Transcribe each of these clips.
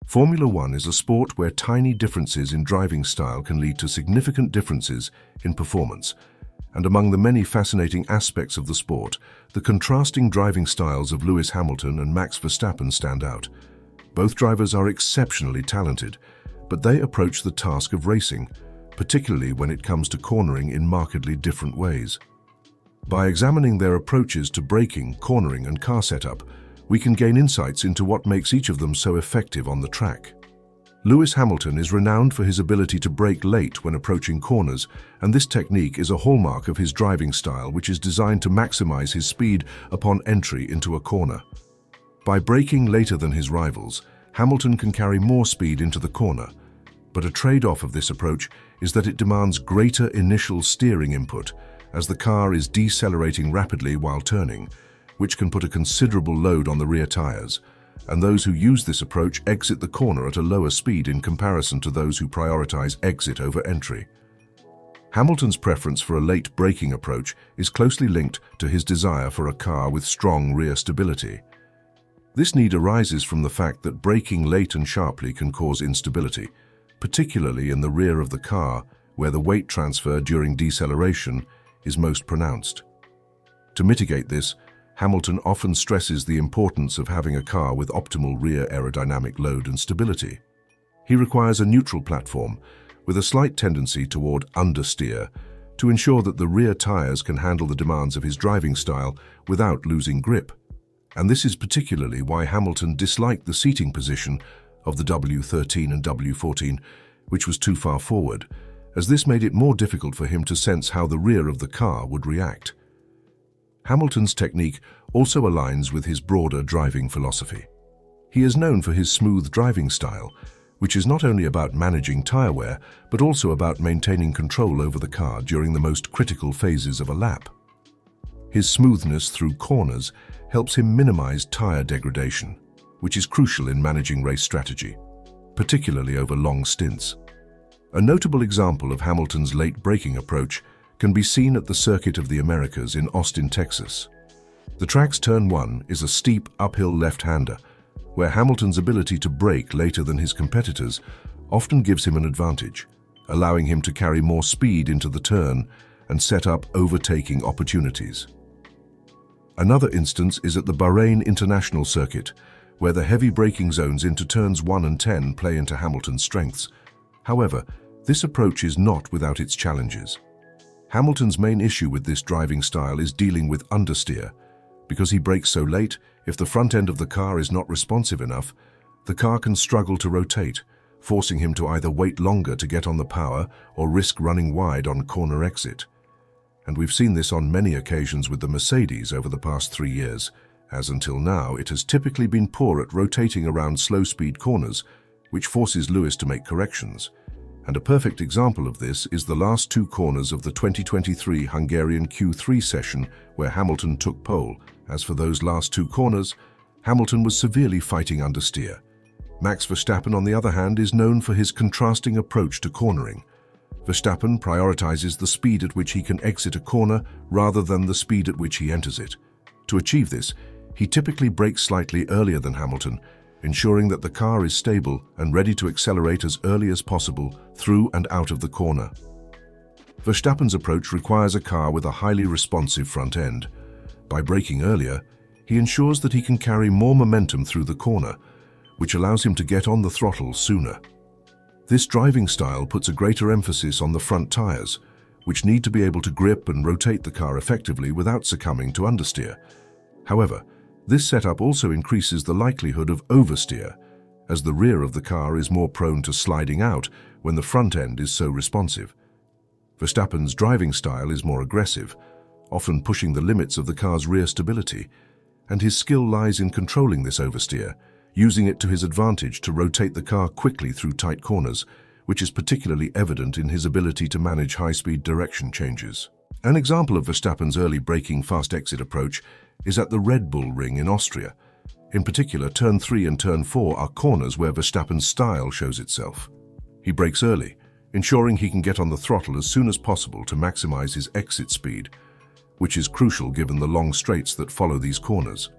Formula One is a sport where tiny differences in driving style can lead to significant differences in performance. And among the many fascinating aspects of the sport, the contrasting driving styles of Lewis Hamilton and Max Verstappen stand out. Both drivers are exceptionally talented, but they approach the task of racing, particularly when it comes to cornering, in markedly different ways. By examining their approaches to braking, cornering, and car setup, we can gain insights into what makes each of them so effective on the track. Lewis Hamilton is renowned for his ability to brake late when approaching corners, and this technique is a hallmark of his driving style, which is designed to maximize his speed upon entry into a corner. By braking later than his rivals, Hamilton can carry more speed into the corner, but a trade-off of this approach is that it demands greater initial steering input, as the car is decelerating rapidly while turning, which can put a considerable load on the rear tires, and those who use this approach exit the corner at a lower speed in comparison to those who prioritize exit over entry. Hamilton's preference for a late braking approach is closely linked to his desire for a car with strong rear stability. This need arises from the fact that braking late and sharply can cause instability, particularly in the rear of the car, where the weight transfer during deceleration is most pronounced. To mitigate this, Hamilton often stresses the importance of having a car with optimal rear aerodynamic load and stability. He requires a neutral platform with a slight tendency toward understeer to ensure that the rear tires can handle the demands of his driving style without losing grip. And this is particularly why Hamilton disliked the seating position of the W13 and W14, which was too far forward, as this made it more difficult for him to sense how the rear of the car would react. Hamilton's technique also aligns with his broader driving philosophy. He is known for his smooth driving style, which is not only about managing tire wear, but also about maintaining control over the car during the most critical phases of a lap. His smoothness through corners helps him minimize tire degradation, which is crucial in managing race strategy, particularly over long stints. A notable example of Hamilton's late braking approach can be seen at the Circuit of the Americas in Austin, Texas. The track's turn 1 is a steep uphill left-hander, where Hamilton's ability to brake later than his competitors often gives him an advantage, allowing him to carry more speed into the turn and set up overtaking opportunities. Another instance is at the Bahrain International Circuit, where the heavy braking zones into turns 1 and 10 play into Hamilton's strengths. However, this approach is not without its challenges. Hamilton's main issue with this driving style is dealing with understeer. Because he brakes so late, if the front end of the car is not responsive enough, the car can struggle to rotate, forcing him to either wait longer to get on the power or risk running wide on corner exit. And we've seen this on many occasions with the Mercedes over the past 3 years, as until now it has typically been poor at rotating around slow-speed corners, which forces Lewis to make corrections. And a perfect example of this is the last 2 corners of the 2023 Hungarian Q3 session, where Hamilton took pole. As for those last 2 corners, Hamilton was severely fighting understeer. Max Verstappen, on the other hand, is known for his contrasting approach to cornering. Verstappen prioritizes the speed at which he can exit a corner rather than the speed at which he enters it. To achieve this, he typically brakes slightly earlier than Hamilton, ensuring that the car is stable and ready to accelerate as early as possible through and out of the corner. Verstappen's approach requires a car with a highly responsive front end. By braking earlier, he ensures that he can carry more momentum through the corner, which allows him to get on the throttle sooner. This driving style puts a greater emphasis on the front tires, which need to be able to grip and rotate the car effectively without succumbing to understeer. However, this setup also increases the likelihood of oversteer, as the rear of the car is more prone to sliding out when the front end is so responsive. Verstappen's driving style is more aggressive, often pushing the limits of the car's rear stability, and his skill lies in controlling this oversteer, using it to his advantage to rotate the car quickly through tight corners, which is particularly evident in his ability to manage high-speed direction changes. An example of Verstappen's early braking fast exit approach is at the Red Bull Ring in Austria. In particular, turn 3 and turn 4 are corners where Verstappen's style shows itself. He brakes early, ensuring he can get on the throttle as soon as possible to maximize his exit speed, which is crucial given the long straights that follow these corners.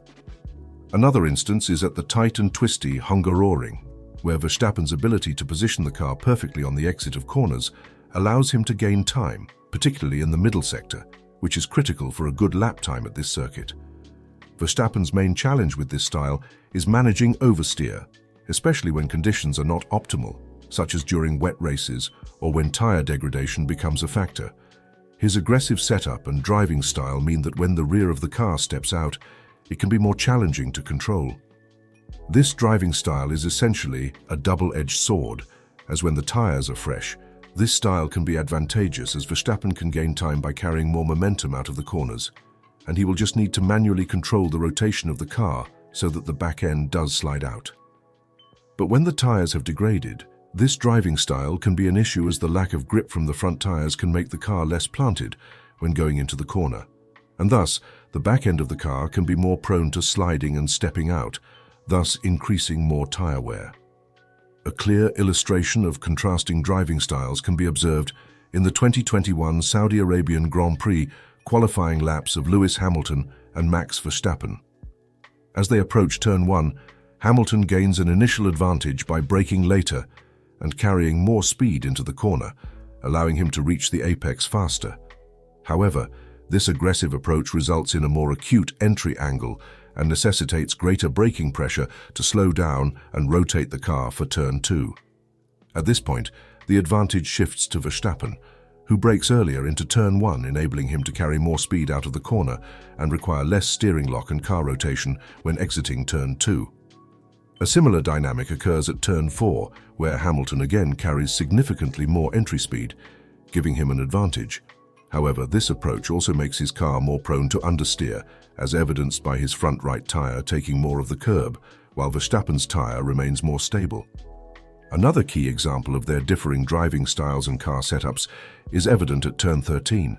Another instance is at the tight and twisty Hungaroring, where Verstappen's ability to position the car perfectly on the exit of corners allows him to gain time, particularly in the middle sector, which is critical for a good lap time at this circuit. Verstappen's main challenge with this style is managing oversteer, especially when conditions are not optimal, such as during wet races or when tire degradation becomes a factor. His aggressive setup and driving style mean that when the rear of the car steps out, it can be more challenging to control. This driving style is essentially a double-edged sword, as when the tires are fresh, this style can be advantageous as Verstappen can gain time by carrying more momentum out of the corners, and he will just need to manually control the rotation of the car so that the back end does slide out. But when the tires have degraded, this driving style can be an issue as the lack of grip from the front tires can make the car less planted when going into the corner, and thus the back end of the car can be more prone to sliding and stepping out, thus increasing more tire wear. A clear illustration of contrasting driving styles can be observed in the 2021 Saudi Arabian Grand Prix qualifying laps of Lewis Hamilton and Max Verstappen. As they approach turn 1, Hamilton gains an initial advantage by braking later and carrying more speed into the corner, allowing him to reach the apex faster. However, this aggressive approach results in a more acute entry angle and necessitates greater braking pressure to slow down and rotate the car for turn 2. At this point, the advantage shifts to Verstappen, who brakes earlier into turn 1, enabling him to carry more speed out of the corner and require less steering lock and car rotation when exiting turn 2. A similar dynamic occurs at turn 4, where Hamilton again carries significantly more entry speed, giving him an advantage. However, this approach also makes his car more prone to understeer, as evidenced by his front right tire taking more of the curb, while Verstappen's tire remains more stable. Another key example of their differing driving styles and car setups is evident at turn 13.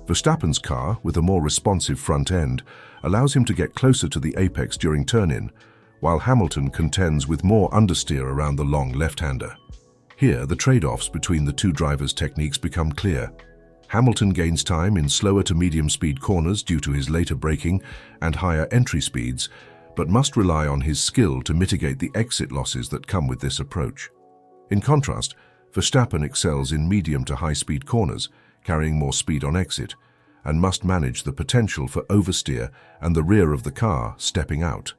Verstappen's car, with a more responsive front end, allows him to get closer to the apex during turn-in, while Hamilton contends with more understeer around the long left-hander. Here, the trade-offs between the two drivers' techniques become clear. Hamilton gains time in slower to medium-speed corners due to his later braking and higher entry speeds, but must rely on his skill to mitigate the exit losses that come with this approach. In contrast, Verstappen excels in medium to high-speed corners, carrying more speed on exit, and must manage the potential for oversteer and the rear of the car stepping out.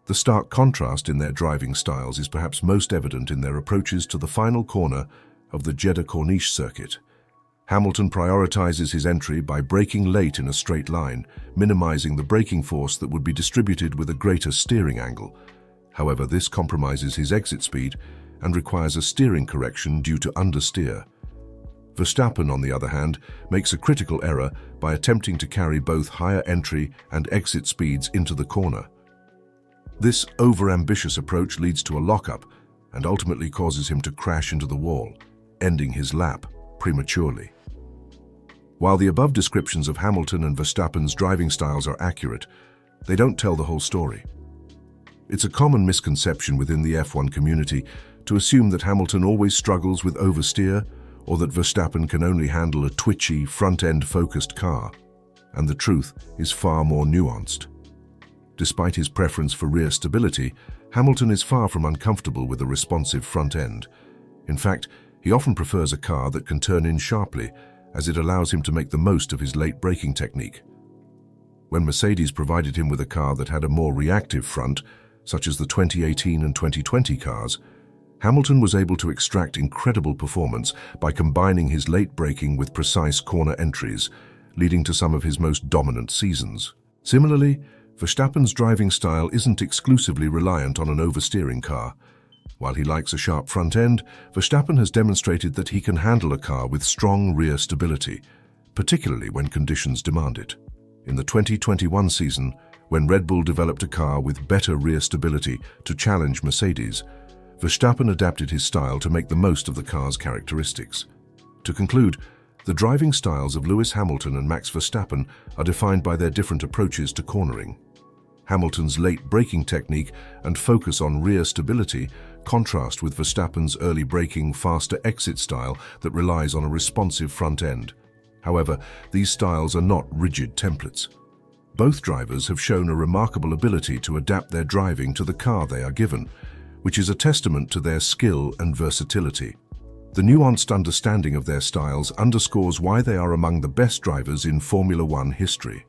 The stark contrast in their driving styles is perhaps most evident in their approaches to the final corner of the Jeddah Corniche circuit. Hamilton prioritizes his entry by braking late in a straight line, minimizing the braking force that would be distributed with a greater steering angle. However, this compromises his exit speed and requires a steering correction due to understeer. Verstappen, on the other hand, makes a critical error by attempting to carry both higher entry and exit speeds into the corner. This over-ambitious approach leads to a lockup and ultimately causes him to crash into the wall, ending his lap prematurely. While the above descriptions of Hamilton and Verstappen's driving styles are accurate, they don't tell the whole story. It's a common misconception within the F1 community to assume that Hamilton always struggles with oversteer or that Verstappen can only handle a twitchy, front-end focused car, and the truth is far more nuanced. Despite his preference for rear stability, Hamilton is far from uncomfortable with a responsive front end. In fact, he often prefers a car that can turn in sharply, as it allows him to make the most of his late braking technique. When Mercedes provided him with a car that had a more reactive front, such as the 2018 and 2020 cars, Hamilton was able to extract incredible performance by combining his late braking with precise corner entries, leading to some of his most dominant seasons. Similarly, Verstappen's driving style isn't exclusively reliant on an oversteering car. While he likes a sharp front end, Verstappen has demonstrated that he can handle a car with strong rear stability, particularly when conditions demand it. In the 2021 season, when Red Bull developed a car with better rear stability to challenge Mercedes, Verstappen adapted his style to make the most of the car's characteristics. To conclude, the driving styles of Lewis Hamilton and Max Verstappen are defined by their different approaches to cornering. Hamilton's late braking technique and focus on rear stability contrast with Verstappen's early braking, faster exit style that relies on a responsive front end. However, these styles are not rigid templates. Both drivers have shown a remarkable ability to adapt their driving to the car they are given, which is a testament to their skill and versatility. The nuanced understanding of their styles underscores why they are among the best drivers in Formula One history.